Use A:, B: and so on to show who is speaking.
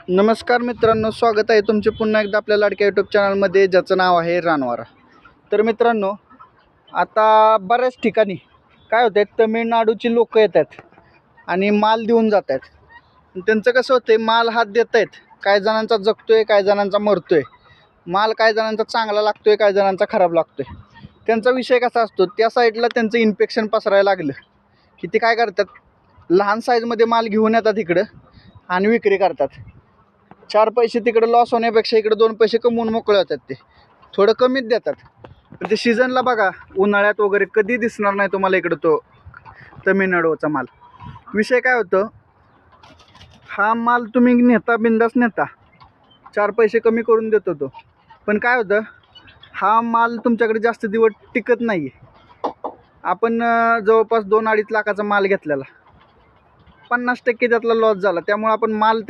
A: नमस्कार मित्रांनो, स्वागत आहे तुमचे पुन्हा एकदा आपल्या लाडक्या यूट्यूब चॅनलमध्ये, ज्याचं नाव आहे रानवारा. तर मित्रांनो, आता बऱ्याच ठिकाणी काय होतं आहे, तमिळनाडूची लोक येतात आणि माल देऊन जात आहेत. त्यांचं कसं होतं आहे, माल हात देत आहेत, काही जणांचा जगतो आहे, काही जणांचा मरतो आहे. माल काही जणांचा चांगला लागतो आहे, काही जणांचा खराब लागतो आहे. त्यांचा विषय कसा असतो, त्या साईडला त्यांचं इन्फेक्शन पसरायला लागलं की ते काय करतात, लहान साईजमध्ये माल घेऊन येतात इकडं आणि विक्री करतात. 4 पैसे तिकडे लॉस होण्यापेक्षा इकडे 2 पैसे कमवून मोकळे होतात. ते थोडं कमीच देतात. पण ते सीझनला बघा, उन्हाळ्यात वगैरे कधी दिसणार नाही तुम्हाला इकडं तो तमिळनाडूचा माल. विषय काय होतं, हा माल तुम्ही नेता बिंदास नेता, 4 पैसे कमी करून देतो तो. पण काय होतं, हा माल तुमच्याकडे जास्त दिवस टिकत नाही. आपण जवळपास 2-2.5 लाखाचा माल घेतलेला, 50% त्यातला लॉस झाला. त्यामुळे आपण माल